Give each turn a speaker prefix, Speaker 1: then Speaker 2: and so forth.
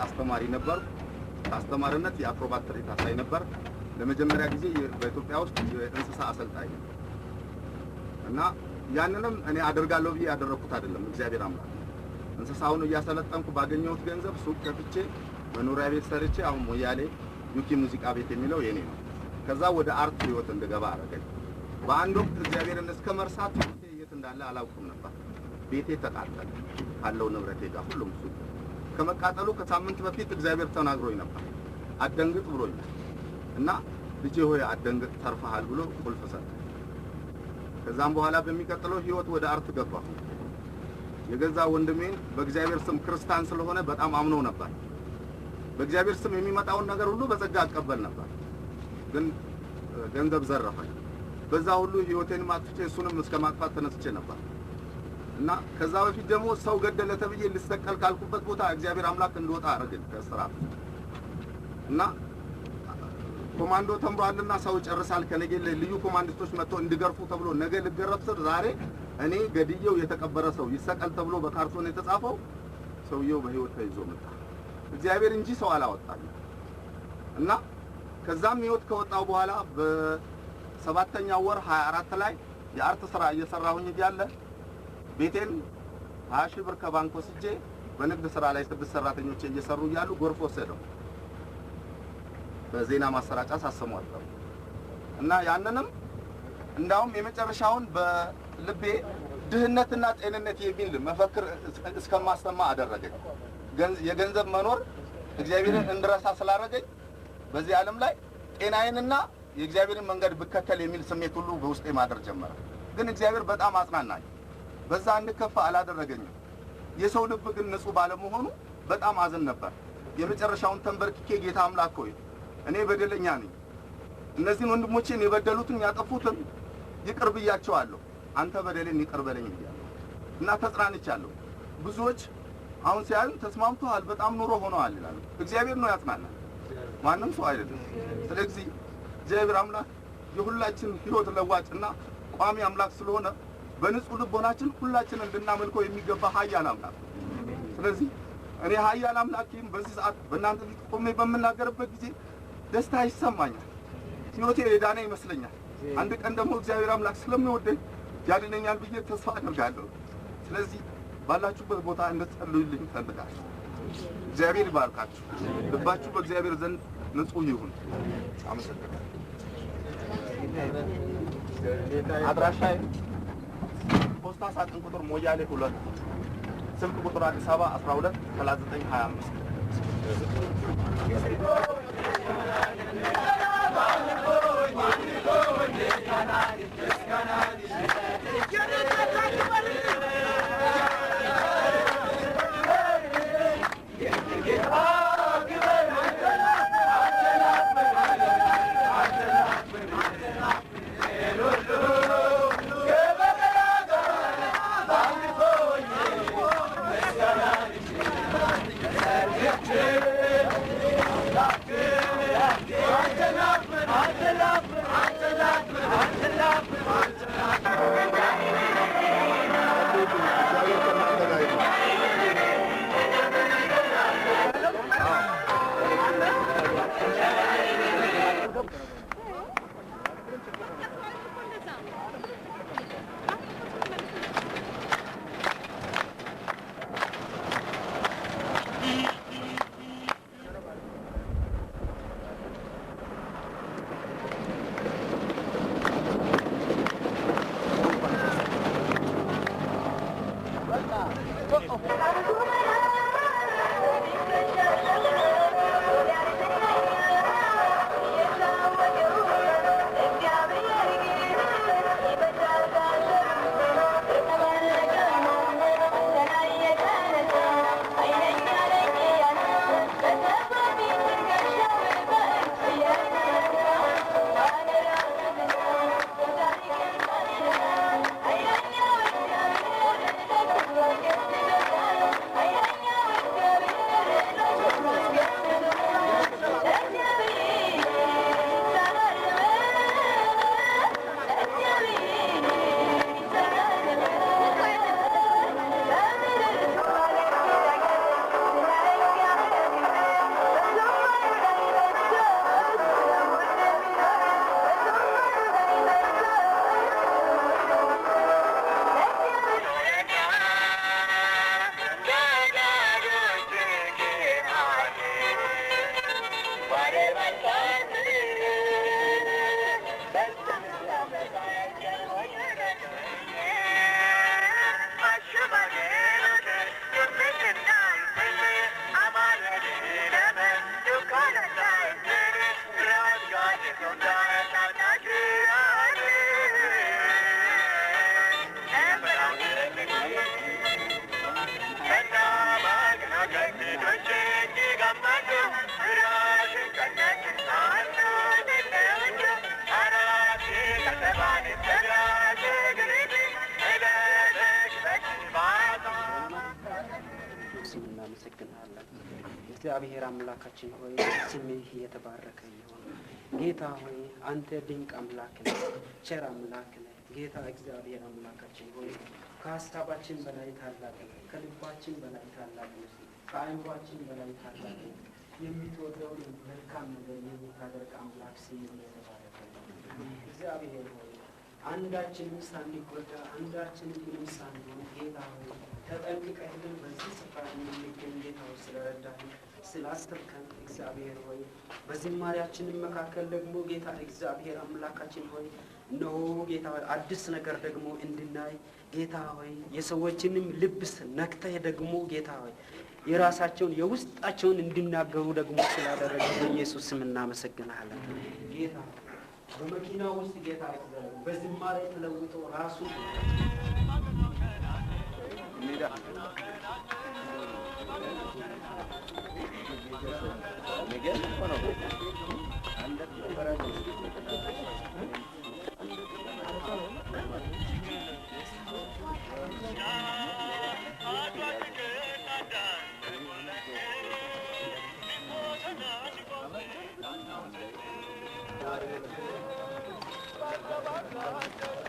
Speaker 1: አስተማሪ ነበር። አስተማሪነት የአክሮባት ትርኢት አሳይ ነበር። ለመጀመሪያ ጊዜ በኢትዮጵያ ውስጥ የእንስሳ አሰልጣኝ እና ያንንም እኔ አደርጋለሁ ብዬ ያደረኩት አይደለም። እግዚአብሔር አምላክ እንስሳውን እያሰለጠንኩ ባገኘሁት ገንዘብ ሱቅ ከፍቼ መኖሪያ ቤት ሰርቼ አሁን ሞያሌ ዩኪ ሙዚቃ ቤት የሚለው የኔ ነው። ከዛ ወደ አርት ህይወት እንድገባ አደረገኝ። በአንድ ወቅት እግዚአብሔርን እስከ መርሳት የት እንዳለ አላውቅም ነበር። ቤቴ ተቃጠለ ካለው ንብረቴ ጋር ሁሉም ሱቅ ከመቃጠሉ ከሳምንት በፊት እግዚአብሔር ተናግሮኝ ነበር። አደንግጥ ብሎኛል እና ልጄ ሆይ አደንግጥ ተርፈሃል ብሎ ቁልፍ ሰጠኝ። ከዛም በኋላ በሚቀጥለው ህይወት ወደ አርት ገባሁ። የገዛ ወንድሜን በእግዚአብሔር ስም ክርስቲያን ስለሆነ በጣም አምነው ነበር። በእግዚአብሔር ስም የሚመጣውን ነገር ሁሉ በጸጋ አቀበል ነበር። ግን ገንዘብ ዘረፈኝ። በዛ ሁሉ ህይወቴን ማጥፍቼ እሱንም እስከ ማጥፋት ተነስቼ ነበር እና ከዛ በፊት ደግሞ ሰው ገደለ ተብዬ ልሰቀል ካልኩበት ቦታ እግዚአብሔር አምላክ እንደወጣ አረገኝ ከስራት እና ኮማንዶ ተምሯልና ሰው ጨርሳል ከነገ ልዩ ኮማንዲስቶች መጥተው እንዲገርፉ ተብሎ ነገ ልገረፍ ስር ዛሬ እኔ ገድየው የተቀበረ ሰው ይሰቀል ተብሎ በካርቶን የተጻፈው ሰውየው በህይወት ተይዞ መጣ። እግዚአብሔር እንጂ ሰው አላወጣኝ እና ከዛም ህይወት ከወጣው በኋላ በሰባተኛው ወር 24 ላይ የአርት ስራ እየሰራሁኝ እያለ ቤቴን 20 ሺህ ብር ከባንክ ወስጄ በንግድ ስራ ላይ 6 ሰራተኞች እየሰሩ እያሉ ጎርፍ ወሰደው። በዜና ማሰራጫ ሳሰሟቸው እና ያንንም እንዳውም የመጨረሻውን በልቤ ድህነትና ጤንነት የሚል መፈክር እስከማስተማ አደረገኝ። የገንዘብ መኖር እግዚአብሔርን እንድረሳ ስላደረገኝ በዚህ ዓለም ላይ ጤናዬንና የእግዚአብሔርን መንገድ ብከተል የሚል ስሜት ሁሉ በውስጤ ማደር ጀመረ። ግን እግዚአብሔር በጣም አጽናናኝ። በዛ እንድከፋ አላደረገኝም። የሰው ልብ ግን ንጹህ ባለመሆኑ በጣም አዝን ነበር። የመጨረሻውን ተንበርክኬ ጌታ አምላክ ሆይ እኔ በደለኛ ነኝ፣ እነዚህን ወንድሞቼን የበደሉትን ያጠፉትን ይቅር ብያቸዋለሁ፣ አንተ በደሌን ይቅር በለኝ እያለሁ እና ተጽናንቻለሁ። ብዙዎች አሁን ሲያዩ ተስማምተዋል፣ በጣም ኑሮ ሆነዋል ይላሉ። እግዚአብሔር ነው ያጽናናል፣ ማንም ሰው አይደለም። ስለዚህ እግዚአብሔር አምላክ የሁላችን ህይወት ለዋጭና ቋሚ አምላክ ስለሆነ በንጹህ ልቦናችን ሁላችንን እንድናመልከው የሚገባ ኃያል አምላክ። ስለዚህ እኔ ኃያል አምላኬን በዚህ ሰዓት በእናንተ ፊት ቆሜ በምናገርበት ጊዜ ደስታ ይሰማኛል። ህይወቴ የዳነ ይመስለኛል። አንድ ቀን ደግሞ እግዚአብሔር አምላክ ስለሚወደኝ ያድነኛል ብዬ ተስፋ አደርጋለሁ። ስለዚህ ባላችሁበት ቦታ እንድትጸልዩልኝ እፈልጋለሁ። እግዚአብሔር ይባርካችሁ። ልባችሁ በእግዚአብሔር ዘንድ ንጹህ ይሁን። አመሰግናለሁ። አድራሻዬ ፖስታ ሳጥን ቁጥር ሞያሌ 2 ስልክ ቁጥር አዲስ አበባ 12 3925
Speaker 2: Yeah. እግዚአብሔር አምላካችን ሆይ ስምህ የተባረከ ይሁን። ጌታ ሆይ አንተ ድንቅ አምላክ ነህ፣ ቸር አምላክ ነህ። ጌታ እግዚአብሔር አምላካችን ሆይ ከሀሳባችን በላይ ታላቅ ነህ፣ ከልባችን በላይ ታላቅ ነህ፣ ከአእምሯችን በላይ ታላቅ ነህ። የምትወደውን መልካም ነገር የምታደርግ አምላክ ስምህ የተባረከ ይሁን። እግዚአብሔር ሆይ አንዳችንም ሳንጎዳ አንዳችንም ሳንሆን ጌታ ሆይ ተጠንቅቀህልን በዚህ ስፍራ የምንገኝ ጌታ ሆይ ስለረዳህን ስላስተርከን እግዚአብሔር ሆይ በዝማሬያችንም መካከል ደግሞ ጌታ እግዚአብሔር አምላካችን ሆይ እነሆ ጌታ ሆይ አዲስ ነገር ደግሞ እንድናይ ጌታ ሆይ የሰዎችንም ልብስ ነክተህ ደግሞ ጌታ ሆይ የራሳቸውን የውስጣቸውን እንዲናገሩ ደግሞ ስላደረገ በኢየሱስ ስም እናመሰግናለን። ጌታ በመኪና ውስጥ ጌታ እግዚአብሔር በዝማሬ ተለውጦ ራሱ
Speaker 3: Bye.